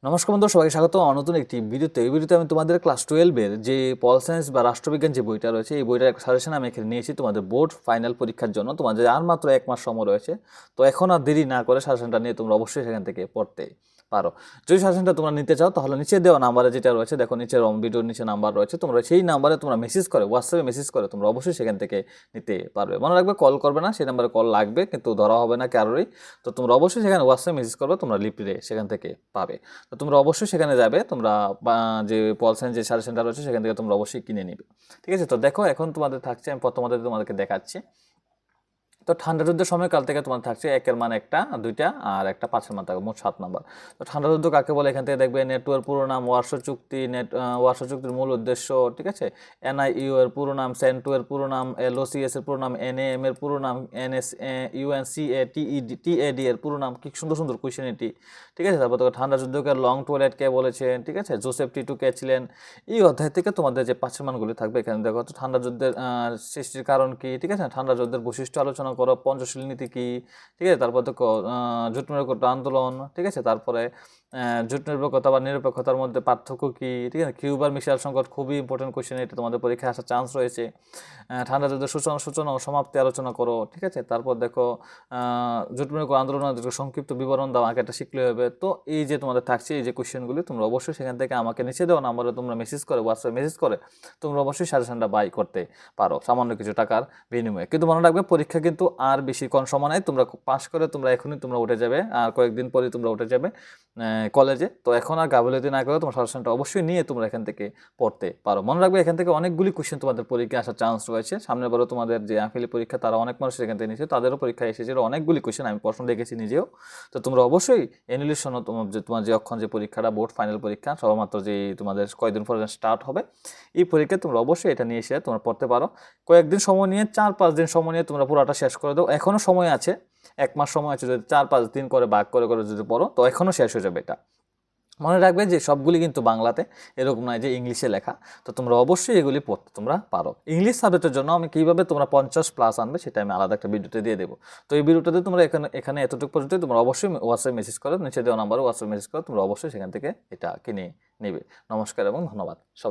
নমস্কার বন্ধু, সবাইকে স্বাগত নতুন একটি ভিডিওতে। এই ভিডিওতে আমি তোমাদের ক্লাস 12-এর যে পল সায়েন্স বা রাষ্ট্রবিজ্ঞান যে বইটা রয়েছে, এই বইটার একটা সাজেশন আমি এখানে নিয়েছি তোমাদের বোর্ড ফাইনাল পরীক্ষার জন্য। তোমাদের আর মাত্র 1 মাস সময় রয়েছে, তো এখন আর দেরি না করে সাজেশনটা নিয়ে তোমরা অবশ্যই সেখান থেকে পড়তে পারো। যদি সাজেশনটা তোমরা নিতে চাও তাহলে নিচে দেওয়া নাম্বারে যেটা রয়েছে, দেখো নিচের ভিডিওর নিচে নাম্বার রয়েছে, তোমরা সেই নাম্বারে তোমরা মেসেজ করে, হোয়াটসঅ্যাপে মেসেজ করে তোমরা অবশ্যই সেখান থেকে নিতে পারবে। মনে রাখবে, কল করবে না, সেই নাম্বারে কল লাগবে কিন্তু ধরা হবে না কারোরই। তো তোমরা অবশ্যই সেখানে হোয়াটসঅ্যাপে মেসেজ করবে, তোমরা লিপে সেখান থেকে পাবে। তো তোমরা অবশ্যই সেখানে যাবে, তোমরা যে পল সায়েন্স যে সাজেশনটা রয়েছে সেখান থেকে তোমরা অবশ্যই কিনে নিবে। ঠিক আছে, তো দেখো এখন তোমাদের থাকছে, আমি তোমাদেরকে দেখাচ্ছি। তো ঠান্ডা যুদ্ধের সময়কাল থেকে তোমার থাকছে একের মান একটা, দুইটা আর একটা পাঁচের মান থাকবে, মোট 7 নাম্বার। তো ঠান্ডা যুদ্ধ কাকে বলে এখান থেকে দেখবে, নেটওয়ার্ক পুরো নাম, ওয়ারশো চুক্তি, ওয়ারশো চুক্তির মূল উদ্দেশ্য, ঠিক আছে। এনআইইউ এর পুরো নাম, সেন্টু এর পুরো নাম, এলওসিএস এর পুরো নাম, এনএএম এর পুরো নাম, এনএস ইউএনসিএ টিএডি এর পুরো নাম। কি সুন্দর সুন্দর কোয়েশ্চেন এটি, ঠিক আছে। তারপর তোকে ঠান্ডা যুদ্ধকে লং টয়লেট কে বলেছে, ঠিক আছে। জোসেফ টিটু কে ছিলেন। এই অধ্যায় থেকে তোমাদের যে পাঁচের মানগুলি থাকবে এখানে দেখো, তো ঠান্ডা যুদ্ধের সৃষ্টির কারণ কি, ঠিক আছে। ঠান্ডা যুদ্ধের বৈশিষ্ট্য আলোচনা করো, পঞ্চশীল নীতি কি, ঠিক আছে। তারপর দেখো জোট নিরপেক্ষ আন্দোলন, ঠিক আছে। তারপরে জোট নিরপেক্ষতা বা নিরপেক্ষতার মধ্যে পার্থক্য কি, ঠিক আছে। কিউবার মিসাইল সংকট খুবই ইম্পর্টেন্ট কোয়েশ্চেন, এটা তোমাদের পরীক্ষায় আসার চান্স রয়েছে। ঠান্ডা যুদ্ধের সূচনা ও সমাপ্তি আলোচনা করো, ঠিক আছে। তারপর দেখো জোট নিরপেক্ষ আন্দোলনের সংক্ষিপ্ত বিবরণ দাও, আগে এটা শিখলে হবে। তো এই যে তোমাদের থাকছে এই যে কোয়েশ্চেনগুলি, তোমরা অবশ্যই সেখান থেকে আমাকে নিচে দেওয়া নাম্বারে তোমরা মেসেজ করে, হোয়াটসঅ্যাপে মেসেজ করে তোমরা অবশ্যই সাজেশনটা বাই করতে পারো সামান্য কিছু টাকার বিনিময়ে। কিন্তু মনে রাখবে, পরীক্ষা কিন্তু আর বেশি কম সময় নেই। তোমরা পাস করে তোমরা এখনই তোমরা উঠে যাবে, আর কয়েকদিন পরে তোমরা উঠে যাবে কলেজে। তো এখন আর গাফিলতি না করে তোমার সাজেশনটা অবশ্যই নিয়ে তোমরা এখান থেকে পড়তে পারো। মনে রাখবে, এখান থেকে অনেকগুলি কোয়েশ্চেন তোমাদের পরীক্ষায় আসার চান্স রয়েছে। সামনের বারও তোমাদের যে আফিলি পরীক্ষা, তারা অনেক মানুষ এখান থেকে নিয়েছে, তাদেরও পরীক্ষা এসেছিল অনেকগুলি কোয়েশ্চেন, আমি প্রশ্ন দেখেছি নিজেও। তো তোমরা অবশ্যই এনিলিশন, তোমার যে অক্ষণ যে পরীক্ষাটা বোর্ড ফাইনাল পরীক্ষা সবেমাত্র যে তোমাদের কয়েকদিন পরে স্টার্ট হবে, এই পরীক্ষায় তোমরা অবশ্যই এটা নিয়ে এসে তোমরা পড়তে পারো। কয়েকদিন সময় নিয়ে, 4-5 দিন সময় নিয়ে তোমরা পুরোটা শেষ করে দাও। এখনও সময় আছে, 1 মাস সময় আছে। যদি 4-5 দিন করে ভাগ করে করে যদি পড়ো, তো এখনও শেষ হয়ে যাবে এটা। মনে রাখবে যে সবগুলি কিন্তু বাংলাতে, এরকম নয় যে ইংলিশে লেখা। তো তোমরা অবশ্যই এগুলি পড়তে তোমরা পারো। ইংলিশ সাবজেক্টের জন্য আমি কীভাবে তোমরা 50+ আনবে সেটা আমি আলাদা একটা ভিডিওতে দিয়ে দেবো। তো এই ভিডিওটাতে তোমরা এখানে এতটুকু পর্যন্ত তোমরা অবশ্যই হোয়াটসঅ্যাপে মেসেজ করো, নিচে দেওয়া নাম্বারে হোয়াটসঅ্যাপে মেসেজ করো, তোমরা অবশ্যই সেখান থেকে এটা কিনে নেবে। নমস্কার এবং ধন্যবাদ সবাই।